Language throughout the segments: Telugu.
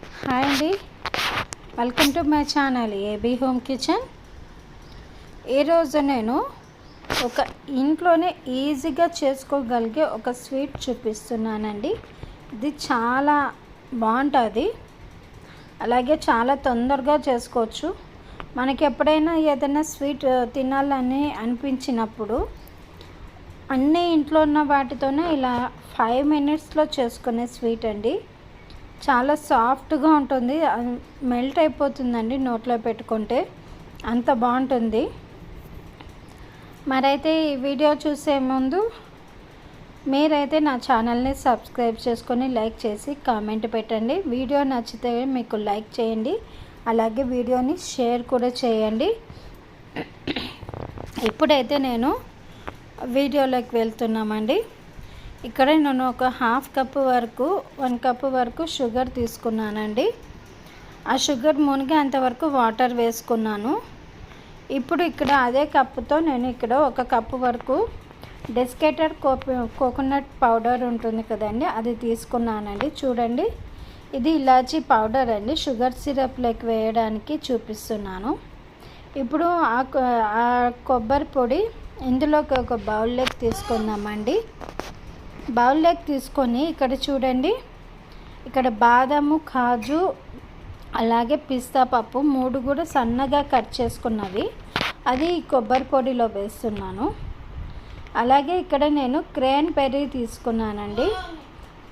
హాయ్ అండి, welcome to my channel AB home kitchen. ఈరోజు నేను ఒక ఇంట్లోనే ఈజీగా చేసుకోగలిగే ఒక స్వీట్ చూపిస్తున్నానండి. ఇది చాలా బాగుంటుంది, అలాగే చాలా తొందరగా చేసుకోవచ్చు. మనకి ఎప్పుడైనా ఏదైనా స్వీట్ తినాలని అనిపించినప్పుడు అన్నీ ఇంట్లో ఉన్న వాటితోనే ఇలా 5 మినిట్స్లో చేసుకునే స్వీట్ అండి. చాలా సాఫ్ట్గా ఉంటుంది, మెల్ట్ అయిపోతుందండి నోట్లో పెట్టుకుంటే, అంత బాగుంటుంది. మరైతే ఈ వీడియో చూసే ముందు మీరైతే నా ఛానల్ని సబ్స్క్రైబ్ చేసుకొని లైక్ చేసి కామెంట్ పెట్టండి. వీడియో నచ్చితే మీకు లైక్ చేయండి, అలాగే వీడియోని షేర్ కూడా చేయండి. ఇప్పుడైతే నేను వీడియోలోకి వెళ్తున్నామండి. ఇక్కడ నేను ఒక 1/2 కప్పు వరకు 1 కప్పు వరకు షుగర్ తీసుకున్నానండి. ఆ షుగర్ మునిగేంత వరకు వాటర్ వేసుకున్నాను. ఇప్పుడు ఇక్కడ అదే కప్పుతో నేను ఇక్కడ 1 కప్పు వరకు డెసికేటెడ్ కోకోనట్ పౌడర్ ఉంటుంది కదండి, అది తీసుకున్నానండి. చూడండి, ఇది ఇలాచీ పౌడర్ అండి. షుగర్ సిరప్లోకి వేయడానికి చూపిస్తున్నాను. ఇప్పుడు ఆ కొబ్బరి పొడి ఇందులోకి ఒక బౌల్లోకి తీసుకుందామండి. బౌల్లోకి తీసుకొని ఇక్కడ చూడండి, ఇక్కడ బాదము, కాజు, అలాగే పిస్తా పప్పు 3 కూడా సన్నగా కట్ చేసుకున్నవి, అది కొబ్బరి పొడిలో వేస్తున్నాను. అలాగే ఇక్కడ నేను క్రాన్బెర్రీ తీసుకున్నానండి.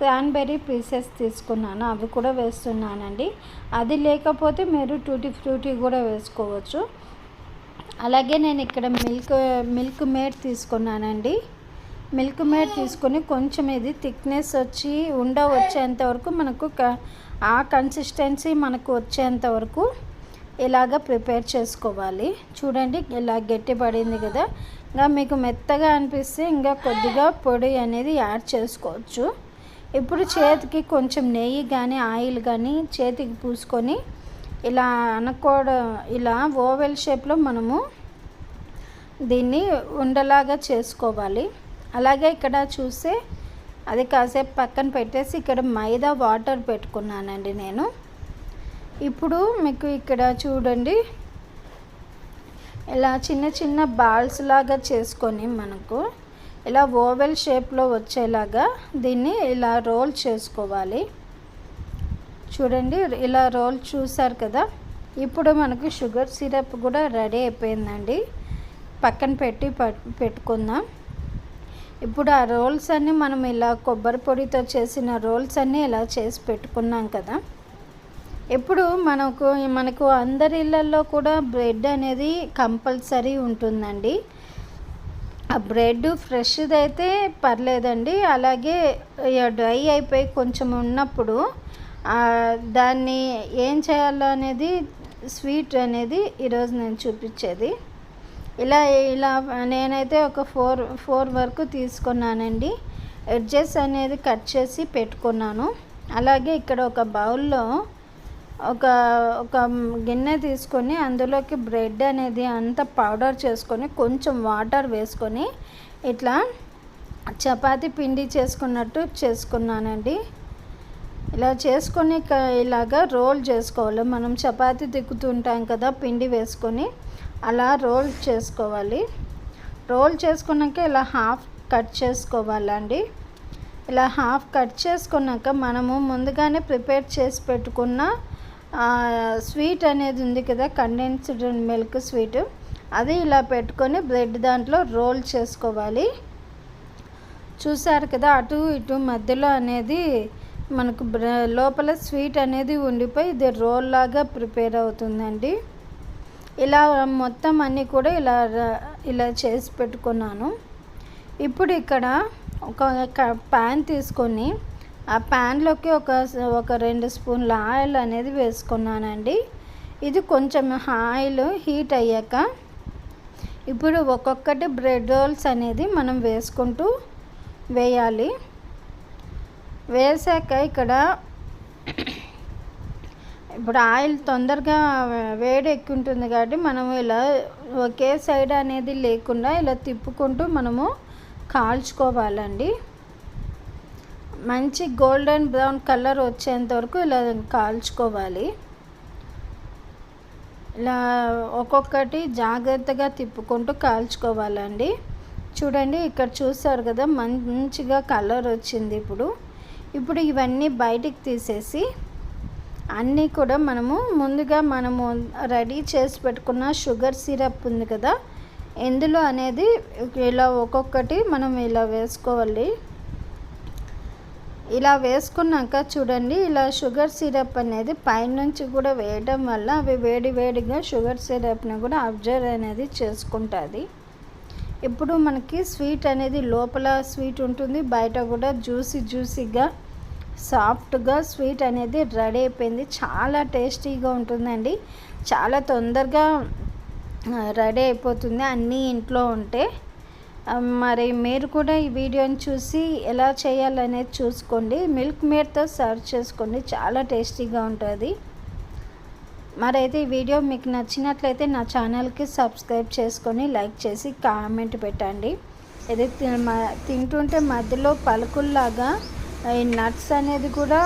క్రాన్బెర్రీ పీసెస్ తీసుకున్నాను, అవి కూడా వేస్తున్నానండి. అది లేకపోతే మీరు టూటీ ఫ్రూటీ కూడా వేసుకోవచ్చు. అలాగే నేను ఇక్కడ మిల్క్ మేడ్ తీసుకున్నానండి. మిల్క్ మేడ్ తీసుకొని కొంచెం ఇది థిక్నెస్ వచ్చి వచ్చేంత వరకు మనకు ఆ కన్సిస్టెన్సీ మనకు వచ్చేంత వరకు ఇలాగ ప్రిపేర్ చేసుకోవాలి. చూడండి, ఇలా గట్టిపడింది కదా. ఇంకా మీకు మెత్తగా అనిపిస్తే ఇంకా కొద్దిగా పొడి అనేది యాడ్ చేసుకోవచ్చు. ఇప్పుడు చేతికి కొంచెం నెయ్యి కానీ ఆయిల్ కానీ చేతికి పూసుకొని ఇలా ఇలా ఓవెల్ షేప్లో మనము దీన్ని ఉండలాగా చేసుకోవాలి. అలాగే ఇక్కడ చూస్తే అది కాసేపు పక్కన పెట్టేసి ఇక్కడ మైదా వాటర్ పెట్టుకున్నానండి నేను. ఇప్పుడు మీకు ఇక్కడ చూడండి, ఇలా చిన్న చిన్న బాల్స్ లాగా చేసుకొని మనకు ఇలా ఓవెల్ షేప్లో వచ్చేలాగా దీన్ని ఇలా రోల్ చేసుకోవాలి. చూడండి, ఇలా రోల్ చూసారు కదా. ఇప్పుడు మనకు షుగర్ సిరప్ కూడా రెడీ అయిపోయిందండి. పక్కన పెట్టుకుందాం. ఇప్పుడు ఆ రోల్స్ అన్నీ మనం ఇలా కొబ్బరి పొడితో చేసిన రోల్స్ అన్నీ ఇలా చేసి పెట్టుకున్నాం కదా. ఇప్పుడు మనకు అందరి ఇళ్ళల్లో కూడా బ్రెడ్ అనేది కంపల్సరీ ఉంటుందండి. ఆ బ్రెడ్ ఫ్రెష్ది అయితే పర్లేదండి, అలాగే డ్రై అయిపోయి కొంచెం ఉన్నప్పుడు దాన్ని ఏం చేయాలో అనేది స్వీట్ అనేది ఈరోజు నేను చూపించేది. ఇలా నేనైతే ఒక 4 వరకు తీసుకున్నానండి. ఎడ్జెస్ అనేది కట్ చేసి పెట్టుకున్నాను. అలాగే ఇక్కడ ఒక బౌల్లో ఒక గిన్నె తీసుకొని అందులోకి బ్రెడ్ అనేది అంతా పౌడర్ చేసుకొని కొంచెం వాటర్ వేసుకొని ఇట్లా చపాతీ పిండి చేసుకున్నట్టు చేసుకున్నానండి. ఇలా చేసుకొని ఇలాగా రోల్ చేసుకోవాలి. మనం చపాతీ తిక్కుతుంటాం కదా పిండి వేసుకొని, అలా రోల్ చేసుకోవాలి. రోల్ చేసుకున్నాక ఇలా హాఫ్ కట్ చేసుకోవాలండి. ఇలా హాఫ్ కట్ చేసుకున్నాక మనము ముందుగానే ప్రిపేర్ చేసి పెట్టుకున్న స్వీట్ అనేది ఉంది కదా, కండెన్స్డ్ మిల్క్ స్వీట్, అది ఇలా పెట్టుకొని బ్రెడ్ దాంట్లో రోల్ చేసుకోవాలి. చూసారు కదా, అటు ఇటు మధ్యలో అనేది మనకు లోపల స్వీట్ అనేది ఉండిపోయి ఇది రోల్ లాగా ప్రిపేర్ అవుతుందండి. ఇలా మొత్తం అన్నీ కూడా ఇలా చేసి పెట్టుకున్నాను. ఇప్పుడు ఇక్కడ ఒక ప్యాన్ తీసుకొని ఆ ప్యాన్లోకి ఒక 2 స్పూన్ల ఆయిల్ అనేది వేసుకున్నానండి. ఇది కొంచెం ఆయిల్ హీట్ అయ్యాక ఇప్పుడు ఒక్కొక్కటి బ్రెడ్ రోల్స్ అనేది మనం వేసుకుంటూ వేయాలి. వేసాక ఇక్కడ ఇప్పుడు ఆయిల్ తొందరగా వేడి ఎక్కువ ఉంటుంది కాబట్టి మనము ఇలా ఒకే సైడ్ అనేది లేకుండా ఇలా తిప్పుకుంటూ మనము కాల్చుకోవాలండి. మంచి గోల్డెన్ బ్రౌన్ కలర్ వచ్చేంత వరకు ఇలా కాల్చుకోవాలి. ఇలా ఒక్కొక్కటి జాగ్రత్తగా తిప్పుకుంటూ కాల్చుకోవాలండి. చూడండి ఇక్కడ చూసారు కదా మంచిగా కలర్ వచ్చింది. ఇప్పుడు ఇవన్నీ బయటికి తీసేసి అన్నీ కూడా ముందుగా మనము రెడీ చేసి పెట్టుకున్న షుగర్ సిరప్ ఉంది కదా, ఇందులో అనేది ఇలా ఒక్కొక్కటి మనం ఇలా వేసుకోవాలి. ఇలా వేసుకున్నాక చూడండి, ఇలా షుగర్ సిరప్ అనేది పైనుంచి కూడా వేయడం వల్ల అవి వేడిగా షుగర్ సిరప్ని కూడా అబ్జర్వ్ అనేది చేసుకుంటుంది. ఇప్పుడు మనకి స్వీట్ అనేది లోపల స్వీట్ ఉంటుంది, బయట కూడా జ్యూసీగా సాఫ్ట్గా స్వీట్ అనేది రెడీ అయిపోయింది. చాలా టేస్టీగా ఉంటుందండి. చాలా తొందరగా రెడీ అయిపోతుంది అన్నీ ఇంట్లో ఉంటే. మరి మీరు కూడా ఈ వీడియోని చూసి ఎలా చేయాలనేది చూసుకోండి. మిల్క్ మేడ్తో సర్వ్ చేసుకోండి, చాలా టేస్టీగా ఉంటుంది. మరి అయితే ఈ వీడియో మీకు నచ్చినట్లయితే నా ఛానల్కి సబ్స్క్రైబ్ చేసుకొని లైక్ చేసి కామెంట్ పెట్టండి. ఇది తింటుంటే మధ్యలో పలుకుల్లాగా ఈ నట్స్ అనేది కూడా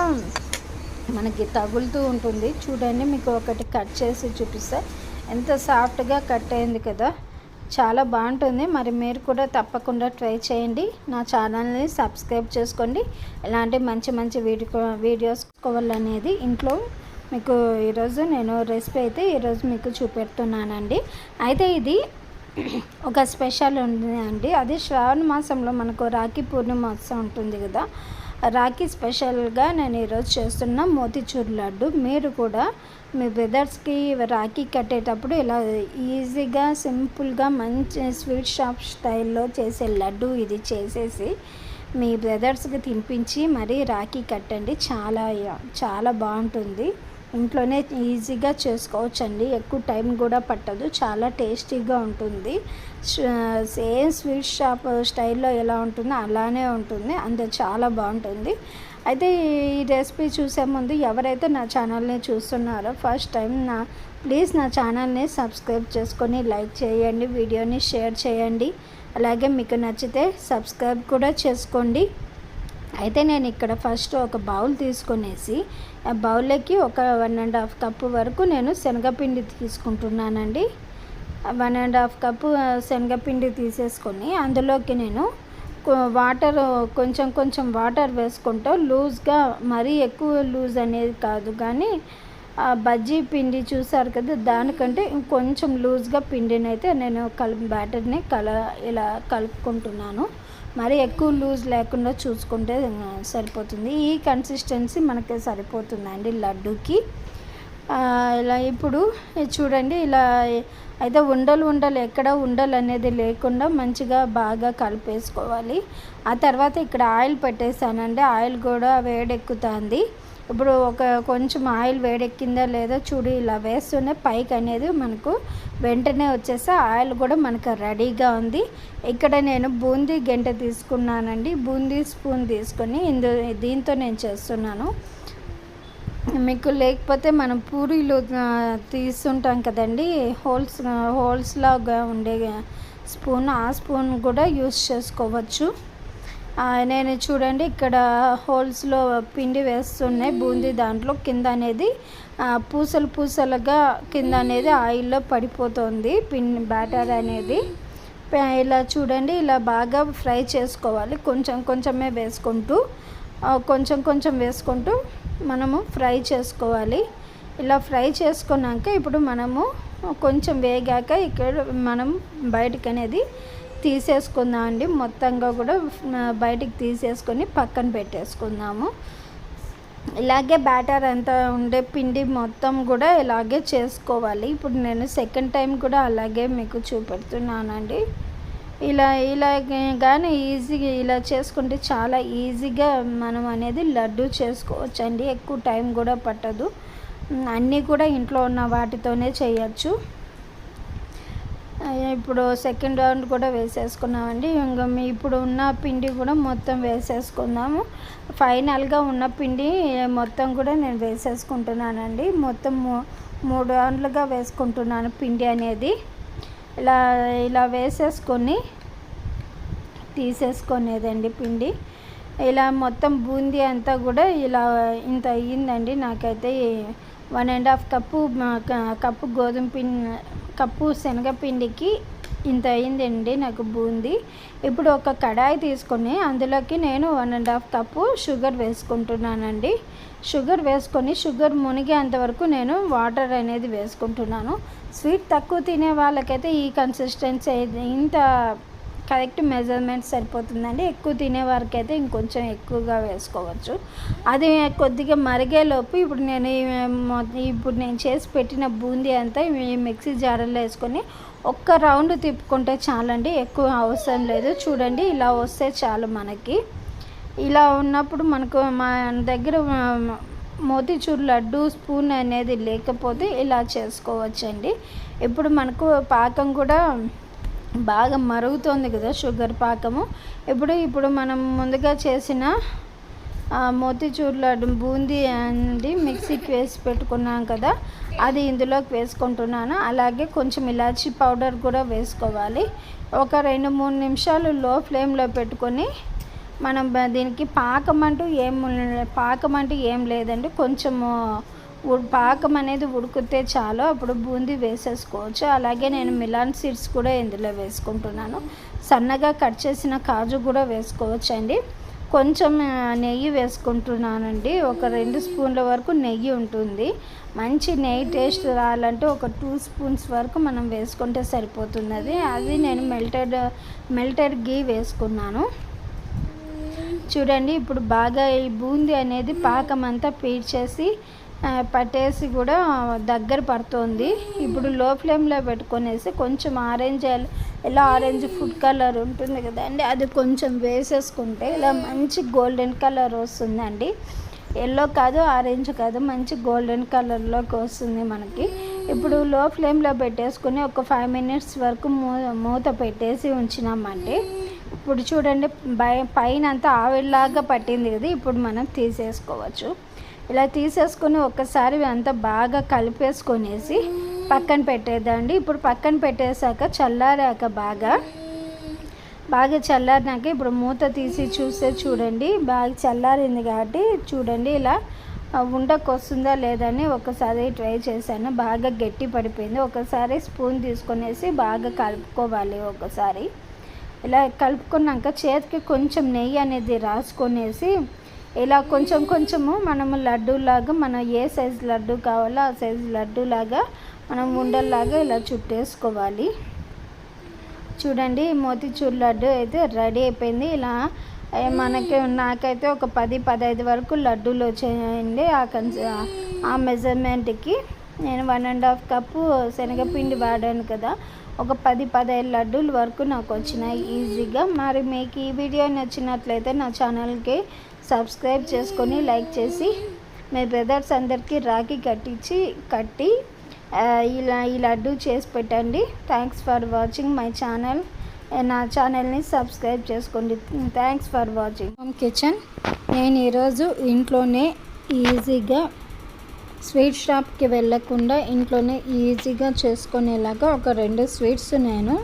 మనకి తగులుతూ ఉంటుంది. చూడండి, మీకు ఒకటి కట్ చేసి చూపిస్తే ఎంత సాఫ్ట్గా కట్ అయింది కదా, చాలా బాగుంటుంది. మరి మీరు కూడా తప్పకుండా ట్రై చేయండి. నా ఛానల్ని సబ్స్క్రైబ్ చేసుకోండి. ఇలాంటి మంచి వీడియోస్ కావాలనేది ఇంట్లో మీకు ఈరోజు నేను రెసిపీ అయితే ఈరోజు మీకు చూపెడుతున్నానండి. అయితే ఇది ఒక స్పెషల్ ఉందండి. అది శ్రావణ మాసంలో మనకు రాఖీ పూర్ణిమ ఉంటుంది కదా, రాఖీ స్పెషల్గా నేను ఈరోజు చేస్తున్న మోతీచూర్ లడ్డు. మీరు కూడా మీ బ్రదర్స్కి రాఖీ కట్టేటప్పుడు ఇలా ఈజీగా సింపుల్గా మంచి స్వీట్ షాప్ స్టైల్లో చేసే లడ్డు ఇది చేసేసి మీ బ్రదర్స్కి తినిపించి మరీ రాఖీ కట్టండి. చాలా బాగుంటుంది. ఇంట్లోనే ఈజీగా చేసుకోవచ్చండి, ఎక్కువ టైం కూడా పట్టదు, చాలా టేస్టీగా ఉంటుంది. సేమ్ స్వీట్ షాప్ స్టైల్లో ఎలా ఉంటుందో అలానే ఉంటుంది, అంతే చాలా బాగుంటుంది. అయితే ఈ రెసిపీ చూసే ముందు ఎవరైతే నా ఛానల్ని చూస్తున్నారో ఫస్ట్ టైం ప్లీజ్ నా ఛానల్ని సబ్స్క్రైబ్ చేసుకొని లైక్ చేయండి, వీడియోని షేర్ చేయండి. అలాగే మీకు నచ్చితే సబ్స్క్రైబ్ కూడా చేసుకోండి. అయితే నేను ఇక్కడ ఫస్ట్ ఒక బౌల్ తీసుకొనేసి ఆ బౌల్లోకి ఒక 1.5 కప్పు వరకు నేను శనగపిండి తీసుకుంటున్నానండి. 1.5 కప్పు శనగపిండి తీసేసుకొని అందులోకి నేను వాటర్ కొంచెం వాటర్ వేసుకుంటూ లూజ్గా, మరీ ఎక్కువ లూజ్ అనేది కాదు కానీ బజ్జీ పిండి చూసారు కదా దానికంటే ఇంకొంచెం లూజ్గా పిండిని అయితే నేను బ్యాటర్ని ఇలా కలుపుకుంటున్నాను. మరి ఎక్కువ లూజ్ లేకుండా చూసుకుంటే సరిపోతుంది. ఈ కన్సిస్టెన్సీ మనకి సరిపోతుందండి లడ్డూకి. ఇలా ఇప్పుడు చూడండి, ఇలా అయితే ఉండలు ఎక్కడ ఉండలు అనేది లేకుండా మంచిగా బాగా కలిపేసుకోవాలి. ఆ తర్వాత ఇక్కడ ఆయిల్ పెట్టేసానండి, ఆయిల్ కూడా వేడెక్కుతుంది. ఇప్పుడు కొంచెం ఆయిల్ వేడెక్కిందా లేదా చూడు, ఇలా వేస్తూనే పైకి అనేది మనకు వెంటనే వచ్చేసి ఆయిల్ కూడా మనకు రెడీగా ఉంది. ఇక్కడ నేను బూందీ గెంట తీసుకున్నానండి, బూందీ స్పూన్ తీసుకొని దీంతో నేను చేస్తున్నాను. మీకు లేకపోతే మనం పూరీలు తీస్తుంటాం కదండి, హోల్స్లాగా ఉండే స్పూన్, ఆ స్పూన్ కూడా యూస్ చేసుకోవచ్చు. నేను చూడండి ఇక్కడ హోల్స్లో పిండి వేస్తున్నాయి బూందీ, దాంట్లో కింద అనేది పూసలుగా కింద అనేది ఆయిల్లో పడిపోతుంది పిండి బ్యాటర్ అనేది. ఇలా చూడండి, ఇలా బాగా ఫ్రై చేసుకోవాలి. కొంచెమే వేసుకుంటూ కొంచెం వేసుకుంటూ మనము ఫ్రై చేసుకోవాలి. ఇలా ఫ్రై చేసుకున్నాక ఇప్పుడు మనము కొంచెం వేగాక ఇక్కడ మనం బయటకు అనేది తీసేసుకుందాం అండి. మొత్తంగా కూడా బయటికి తీసేసుకొని పక్కన పెట్టేసుకుందాము. ఇలాగే బ్యాటర్ అంతా ఉండే పిండి మొత్తం కూడా ఇలాగే చేసుకోవాలి. ఇప్పుడు నేను సెకండ్ టైం కూడా అలాగే మీకు చూపెడుతున్నానండి. ఇలా కానీ ఈజీగా ఇలా చేసుకుంటే చాలా ఈజీగా మనం అనేది లడ్డు చేసుకోవచ్చు అండి. ఎక్కువ టైం కూడా పట్టదు, అన్నీ కూడా ఇంట్లో ఉన్న వాటితోనే చేయొచ్చు. ఇప్పుడు సెకండ్ రౌండ్ కూడా వేసేసుకున్నామండి. ఇంకా ఇప్పుడు ఉన్న పిండి కూడా మొత్తం వేసేసుకుందాము. ఫైనల్గా ఉన్న పిండి మొత్తం కూడా నేను వేసేసుకుంటున్నానండి. మొత్తం 3 రౌండ్లుగా వేసుకుంటున్నాను పిండి అనేది. ఇలా వేసేసుకొని తీసేసుకునేదండి పిండి. ఇలా మొత్తం బూందీ అంతా కూడా ఇలా ఇంత అయ్యిందండి. నాకైతే 1.5 కప్పు గోధుమ పిండి, కప్పు శనగపిండికి ఇంత అయిందండి నాకు బూందీ. ఇప్పుడు ఒక కడాయి తీసుకొని అందులోకి నేను 1.5 కప్పు షుగర్ వేసుకుంటున్నానండి. షుగర్ వేసుకొని షుగర్ మునిగేంత వరకు నేను వాటర్ అనేది వేసుకుంటున్నాను. స్వీట్ తక్కువ తినే వాళ్ళకైతే ఈ కన్సిస్టెన్సీ ఇంత కరెక్ట్ మెజర్మెంట్ సరిపోతుందండి. ఎక్కువ తినే వారికి అయితే ఇంకొంచెం ఎక్కువగా వేసుకోవచ్చు. అది కొద్దిగా మరిగేలోపు ఇప్పుడు నేను చేసి పెట్టిన బూందీ అంతా ఈ మిక్సీ జార్లో వేసుకొని ఒక్క రౌండ్ తిప్పుకుంటే చాలండి, ఎక్కువ అవసరం లేదు. చూడండి ఇలా వస్తే చాలు మనకి. ఇలా ఉన్నప్పుడు మనకు మా దగ్గర మోతీచూర్ లడ్డు స్పూన్ అనేది లేకపోతే ఇలా చేసుకోవచ్చండి. ఇప్పుడు మనకు పాకం కూడా బాగా మరుగుతోంది కదా, షుగర్ పాకము. ఇప్పుడు మనం ముందుగా చేసిన మోతీచూర్ లడ్డు బూందీ అండి మిక్సీకి వేసి పెట్టుకున్నాం కదా, అది ఇందులోకి వేసుకుంటున్నాను. అలాగే కొంచెం ఇలాచీ పౌడర్ కూడా వేసుకోవాలి. ఒక 2-3 నిమిషాలు లో ఫ్లేమ్లో పెట్టుకొని మనం దీనికి పాకం అంటూ ఏం లేదండి. కొంచెము పాకం అనేది ఉడికితే చాలు, అప్పుడు బూందీ వేసేసుకోవచ్చు. అలాగే నేను మిలాన్ సీడ్స్ కూడా ఇందులో వేసుకుంటున్నాను. సన్నగా కట్ చేసిన కాజు కూడా వేసుకోవచ్చు అండి. కొంచెం నెయ్యి వేసుకుంటున్నానండి. ఒక 2 స్పూన్ల వరకు నెయ్యి ఉంటుంది. మంచి నెయ్యి టేస్ట్ రావాలంటే ఒక 2 స్పూన్స్ వరకు మనం వేసుకుంటే సరిపోతున్నది. అది నేను మెల్టెడ్ గీ వేసుకున్నాను. చూడండి ఇప్పుడు బాగా ఈ బూందీ అనేది పాకం అంతా పీల్చేసి పట్టేసి కూడా దగ్గర పడుతుంది. ఇప్పుడు లో ఫ్లేమ్లో పెట్టుకొనేసి కొంచెం ఆరెంజ్ ఫుడ్ కలర్ ఉంటుంది కదండి, అది కొంచెం వేసేసుకుంటే ఇలా మంచి గోల్డెన్ కలర్ వస్తుందండి. ఎల్లో కాదు, ఆరెంజ్ కాదు, మంచి గోల్డెన్ కలర్లోకి వస్తుంది మనకి. ఇప్పుడు లో ఫ్లేమ్లో పెట్టేసుకుని ఒక 5 మినిట్స్ వరకు మూత పెట్టేసి ఉంచినామంటే ఇప్పుడు చూడండి పైన అంతా ఆవిరిలాగా పట్టింది కదా, ఇప్పుడు మనం తీసేసుకోవచ్చు. ఇలా తీసేసుకొని ఒక్కసారి అంతా బాగా కలిపేసుకొనేసి పక్కన పెట్టేద్దండి. ఇప్పుడు పక్కన పెట్టేశాక చల్లారాక బాగా చల్లారినాక ఇప్పుడు మూత తీసి చూడండి బాగా చల్లారింది కాబట్టి చూడండి ఇలా ఉండకు వస్తుందా లేదని ఒకసారి ట్రై చేశాను. బాగా గట్టి పడిపోయింది. ఒకసారి స్పూన్ తీసుకొనేసి బాగా కలుపుకోవాలి. ఒకసారి ఇలా కలుపుకున్నాక చేతికి కొంచెం నెయ్యి అనేది రాసుకొనేసి ఇలా కొంచెము మనము లడ్డూలాగా మనం ఏ సైజు లడ్డు కావాలో ఆ సైజు లడ్డూలాగా మనం ఉండల్లాగా ఇలా చుట్టేసుకోవాలి. చూడండి మోతీచూర్ లడ్డు అయితే రెడీ అయిపోయింది. ఇలా నాకైతే ఒక 10-15 వరకు లడ్డూలు వచ్చాయండి. ఆ మెజర్మెంట్కి నేను 1.5 కప్పు శనగపిండి వాడాను కదా, ఒక 10-15 లడ్డూల వరకు నాకు వచ్చినాయి ఈజీగా. మరి మీకు ఈ వీడియో నచ్చినట్లయితే నా ఛానల్కి సబ్స్క్రైబ్ చేసుకొని లైక్ చేసి మీ బ్రదర్స్ అందరికీ రాఖీ కట్టి ఇలా ఈ లడ్డు చేసి పెట్టండి. Thanks for watching my channel. నా ఛానల్ని సబ్స్క్రైబ్ చేసుకోండి. Thanks for watching. Home kitchen. నేను ఈరోజు ఇంట్లోనే ఈజీగా స్వీట్ షాప్కి వెళ్ళకుండా ఇంట్లోనే ఈజీగా చేసుకునేలాగా ఒక 2 స్వీట్స్ నేను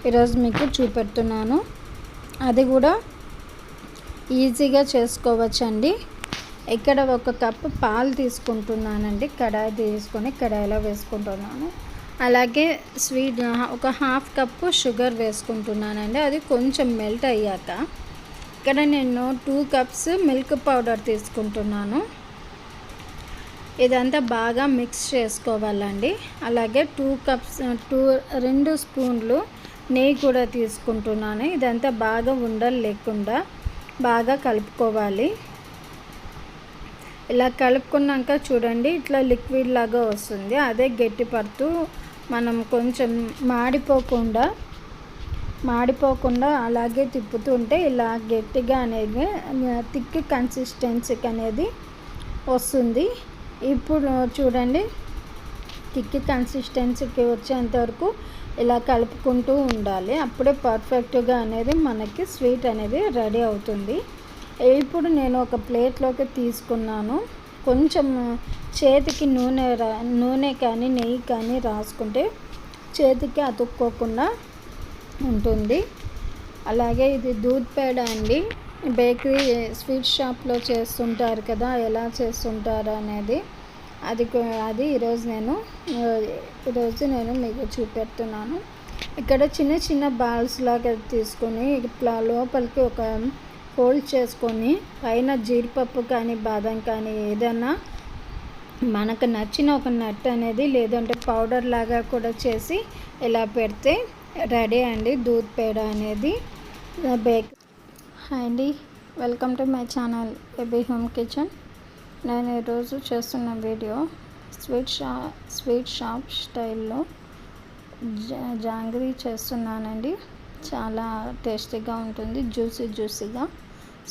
ఈరోజు మీకు చూపెడుతున్నాను. అది కూడా ఈజీగా చేసుకోవచ్చండి. ఇక్కడ 1 కప్పు పాలు తీసుకుంటున్నానండి. కడాయి తీసుకొని కడాయిలో వేసుకుంటున్నాను. అలాగే ఒక 1/2 కప్పు షుగర్ వేసుకుంటున్నానండి. అది కొంచెం మెల్ట్ అయ్యాక ఇక్కడ నేను 2 కప్స్ మిల్క్ పౌడర్ తీసుకుంటున్నాను. ఇదంతా బాగా మిక్స్ చేసుకోవాలండి. అలాగే 2 స్పూన్లు నెయ్యి కూడా తీసుకుంటున్నాను. ఇదంతా బాగా ఉండలు లేకుండా బాగా కలుపుకోవాలి. ఇలా కలుపుకున్నాక చూడండి ఇట్లా లిక్విడ్ లాగా వస్తుంది. అదే గట్టి పడుతూ మనం కొంచెం మాడిపోకుండా అలాగే తిప్పుతుంటే ఇలా గట్టిగా అనేది థిక్ కన్సిస్టెన్సీకి అనేది వస్తుంది. ఇప్పుడు చూడండి థిక్ కన్సిస్టెన్సీకి వచ్చేంత వరకు ఇలా కలుపుకుంటూ ఉండాలి. అప్పుడే పర్ఫెక్ట్గా అనేది మనకి స్వీట్ అనేది రెడీ అవుతుంది. ఇప్పుడు నేను ఒక ప్లేట్లోకి తీసుకున్నాను. కొంచెం చేతికి నూనె కానీ నెయ్యి కానీ రాసుకుంటే చేతికి అతుక్కోకుండా ఉంటుంది. అలాగే ఇది దూద్ పేడ అండి. బేకరీ స్వీట్ షాప్లో చేస్తుంటారు కదా, ఎలా చేస్తుంటారు అనేది అది ఈరోజు నేను మీకు చూపెడుతున్నాను. ఇక్కడ చిన్న చిన్న బాల్స్ లాగా తీసుకొని ఇట్లా లోపలికి ఒక హోల్డ్ చేసుకొని పైన జీడిపప్పు కానీ బాదం కానీ ఏదైనా మనకు నచ్చిన ఒక నట్ అనేది లేదంటే పౌడర్ లాగా కూడా చేసి ఇలా పెడితే రెడీ అండి దూద్ పేడ అనేది బేక్. హాయ్ అండి, welcome to my channel AB home kitchen. నేను ఈరోజు చేస్తున్న వీడియో స్వీట్ షాప్ స్టైల్లో జాంగ్రీ చేస్తున్నానండి. చాలా టేస్టీగా ఉంటుంది, జ్యూసీగా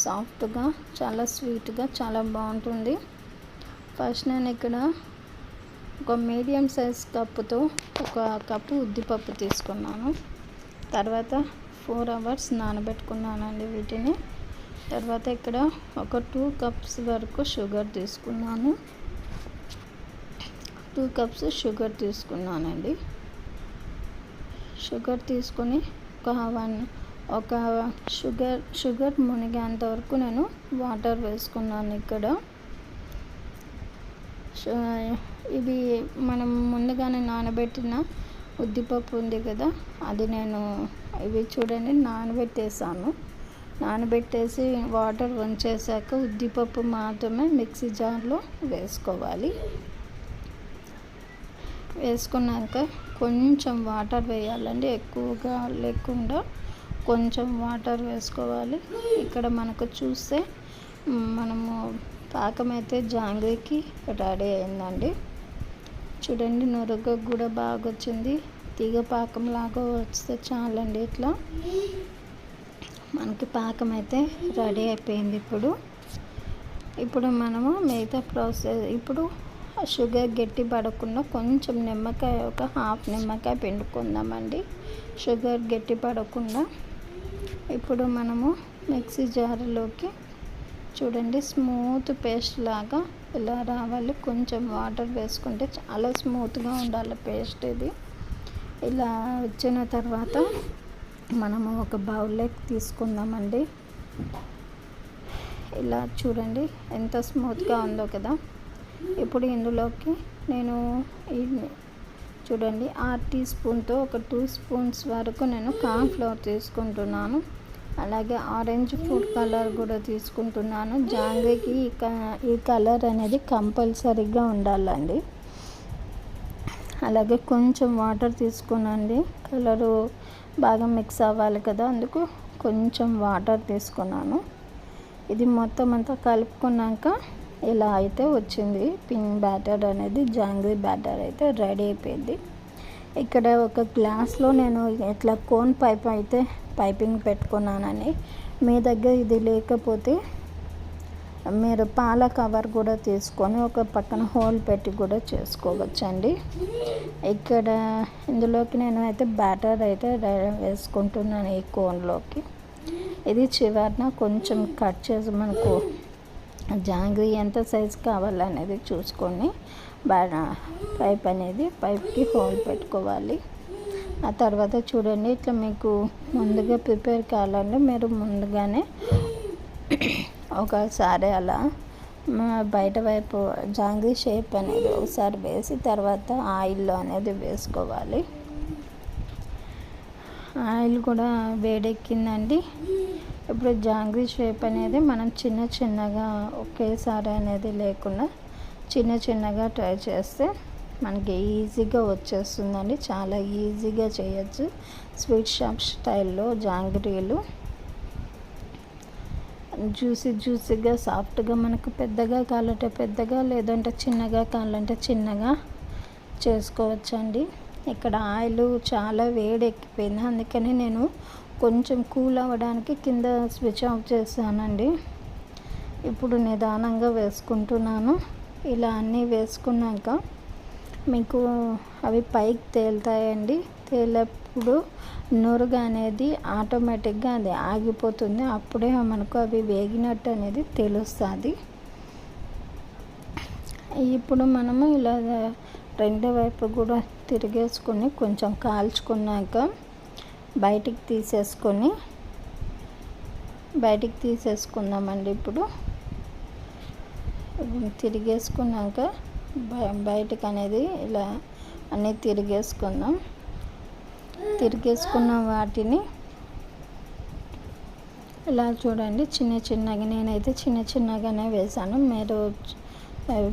సాఫ్ట్గా, చాలా స్వీట్గా, చాలా బాగుంటుంది. ఫస్ట్ నేను ఇక్కడ ఒక మీడియం సైజ్ కప్పుతో ఒక కప్పు ఉద్దిపప్పు తీసుకున్నాను. తర్వాత 4 hours నానబెట్టుకున్నానండి వీటిని. తర్వాత ఇక్కడ ఒక 2 cups వరకు షుగర్ తీసుకున్నాను. 2 cups షుగర్ తీసుకున్నానండి. షుగర్ తీసుకొని ఒక షుగర్ మునిగేంత వరకు నేను వాటర్ వేసుకున్నాను. ఇక్కడ ఇది మనం ముందుగానే నానబెట్టిన ఉద్దిపప్పు ఉంది కదా, అది నేను ఇవి చూడండి నానబెట్టేసి వాటర్ వంచేసాక ఉద్దిపప్పు మాత్రమే మిక్సీ జార్లో వేసుకోవాలి. వేసుకున్నాక కొంచెం వాటర్ వేయాలండి, ఎక్కువగా లేకుండా కొంచెం వాటర్ వేసుకోవాలి. ఇక్కడ మనకు చూస్తే మనము పాకం అయితే జాంగ్రీకి రెడీ అయిందండి. చూడండి, నురగ కూడా బాగా వచ్చింది. తీగ పాకం లాగా వస్తే చాలండి. ఇట్లా మనకి పాకం అయితే రెడీ అయిపోయింది. ఇప్పుడు మనము మిగతా ప్రాసెస్, ఇప్పుడు షుగర్ గట్టి పడకుండా కొంచెం నిమ్మకాయ, ఒక హాఫ్ నిమ్మకాయ పిండుకుందామండి. షుగర్ గట్టి పడకుండా ఇప్పుడు మనము మిక్సీ జార్లోకి చూడండి స్మూత్ పేస్ట్ లాగా ఇలా రావాలి. కొంచెం వాటర్ వేసుకుంటే చాలా స్మూత్గా ఉండాలి పేస్ట్ ఇది. ఇలా వచ్చిన తర్వాత మనము ఒక బౌల్లోకి తీసుకుందామండి. ఇలా చూడండి ఎంత స్మూత్గా ఉందో కదా. ఇప్పుడు ఇందులోకి నేను చూడండి 6 teaspoons ఒక 2 spoons వరకు నేను కార్న్ ఫ్లోర్ తీసుకుంటున్నాను. అలాగే ఆరెంజ్ ఫుడ్ కలర్ కూడా తీసుకుంటున్నాను. జాంగ్రీకి ఈ కలర్ అనేది కంపల్సరీగా ఉండాలండి. అలాగే కొంచెం వాటర్ తీసుకునండి, కలరు బాగా మిక్స్ అవ్వాలి కదా, అందుకు కొంచెం వాటర్ తీసుకున్నాను. ఇది మొత్తం అంతా కలుపుకున్నాక ఇలా అయితే వచ్చింది బ్యాటర్ అనేది, జాంగ్రీ బ్యాటర్ అయితే రెడీ అయిపోయింది. ఇక్కడ ఒక గ్లాస్లో నేను ఇట్లా కోన్ పైపింగ్ పెట్టుకున్నానని, మీ దగ్గర ఇది లేకపోతే మీరు పాల కవర్ కూడా తీసుకొని ఒక పక్కన హోల్ పెట్టి కూడా చేసుకోవచ్చండి. ఇక్కడ ఇందులోకి నేను అయితే బ్యాటర్ అయితే వేసుకుంటున్నాను ఈ కోన్లోకి. ఇది చివరిన కొంచెం కట్ చేసి మనకు జాంగ్రీ ఎంత సైజు కావాలనేది చూసుకొని పైప్కి హోల్ పెట్టుకోవాలి. ఆ తర్వాత చూడండి, ఇట్లా మీకు ముందుగా ప్రిపేర్ కావాలంటే మీరు ముందుగానే ఒకసారి అలా బయట వైపు జాంగ్రీ షేప్ అనేది ఒకసారి వేసి తర్వాత ఆయిల్లో అనేది వేసుకోవాలి. ఆయిల్ కూడా వేడెక్కిందండి. ఇప్పుడు జాంగ్రీ షేప్ అనేది మనం చిన్నగా ఒకేసారి అనేది లేకుండా చిన్నగా ట్రై చేస్తే మనకి ఈజీగా వచ్చేస్తుందండి. చాలా ఈజీగా చేయొచ్చు స్వీట్ షాప్ స్టైల్లో జాంగ్రీలు. జ్యూసీగా సాఫ్ట్గా, మనకు పెద్దగా కావాలంటే పెద్దగా, లేదంటే చిన్నగా కావాలంటే చిన్నగా చేసుకోవచ్చండి. ఇక్కడ ఆయిల్ చాలా వేడెక్కిపోయింది, అందుకని నేను కొంచెం కూల్ అవ్వడానికి కింద స్విచ్ ఆఫ్ చేశానండి. ఇప్పుడు నిదానంగా వేసుకుంటున్నాను. ఇలా అన్నీ వేసుకున్నాక మీకు అవి పైకి తేలుతాయండి. తేలేప్పుడు నురుగు అనేది ఆటోమేటిక్గా అది ఆగిపోతుంది. అప్పుడే మనకు అవి వేగినట్టు అనేది తెలుస్తుంది. ఇప్పుడు మనము ఇలా రెండో వైపు కూడా తిరిగేసుకొని కొంచెం కాల్చుకున్నాక బయటికి తీసేసుకొని బయటికి తీసేసుకుందామండి. ఇప్పుడు తిరిగేసుకున్నాక బయటకు అనేది ఇలా అన్నీ తిరిగేసుకున్న వాటిని ఇలా చూడండి, చిన్నగా నేనైతే చిన్నగానే వేసాను.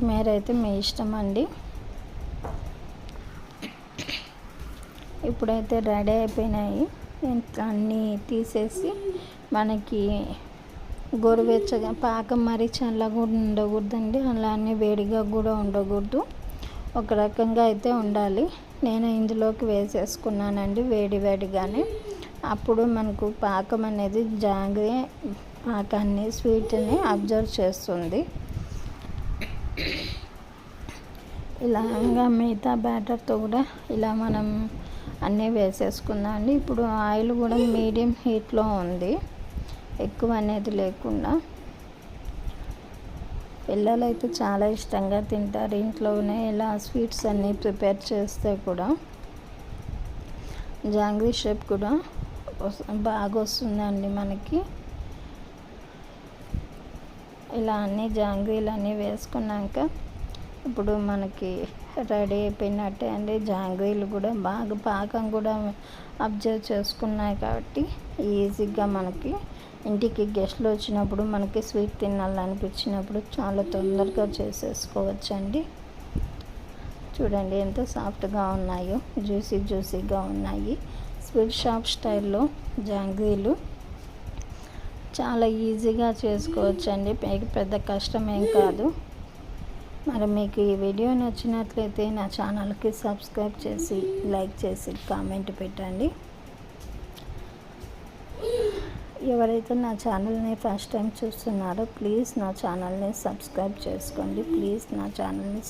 మీరైతే మీ ఇష్టం అండి. ఇప్పుడైతే రెడీ అయిపోయినాయి. అన్నీ తీసేసి మనకి గోరువెచ్చగా పాకం మరి చల్లగా ఉండకూడదండి, అలానే వేడిగా కూడా ఉండకూడదు. ఒక రకంగా అయితే ఉండాలి. నేను ఇందులోకి వేసేసుకున్నానండి వేడిగానే. అప్పుడు మనకు పాకం అనేది జాగ్రత్త పాకాన్ని స్వీట్ని అబ్జర్వ్ చేస్తుంది. ఇలాగా మిగతా బ్యాటర్తో కూడా ఇలా మనం అన్నీ వేసేసుకుందాం అండి. ఇప్పుడు ఆయిల్ కూడా మీడియం హీట్లో ఉంది, ఎక్కువ అనేది లేకుండా. పిల్లలు అయితే చాలా ఇష్టంగా తింటారు. ఇంట్లోనే ఇలా స్వీట్స్ అన్నీ ప్రిపేర్ చేస్తే కూడా జాంగ్రీ షేప్ కూడా బాగా వస్తుందండి మనకి. ఇలా అన్ని జాంగ్రీలు అన్నీ వేసుకున్నాక ఇప్పుడు మనకి రెడీ అయిపోయినట్టే అండి. జాంగ్రీలు కూడా బాగా పాకం కూడా అబ్జర్వ్ చేసుకున్నాయి కాబట్టి ఈజీగా మనకి ఇంటికి గెస్ట్లు వచ్చినప్పుడు మనకి స్వీట్ తినాలనిపించినప్పుడు చాలా తొందరగా చేసేసుకోవచ్చండి. చూడండి ఎంత సాఫ్ట్గా ఉన్నాయో, జ్యూసీగా ఉన్నాయి. స్వీట్ షాప్ స్టైల్లో జాంగ్రీలు చాలా ఈజీగా చేసుకోవచ్చండి, పెద్ద కష్టం ఏం కాదు. మరి మీకు ఈ వీడియో నచ్చినట్లయితే నా ఛానల్కి సబ్స్క్రైబ్ చేసి, లైక్ చేసి, కామెంట్ పెట్టండి. ఎవరైతే నా ఛానల్ని ఫస్ట్ టైం చూస్తున్నారో ప్లీజ్ నా ఛానల్ని సబ్స్క్రైబ్ చేసుకోండి. ప్లీజ్ నా ఛానల్ని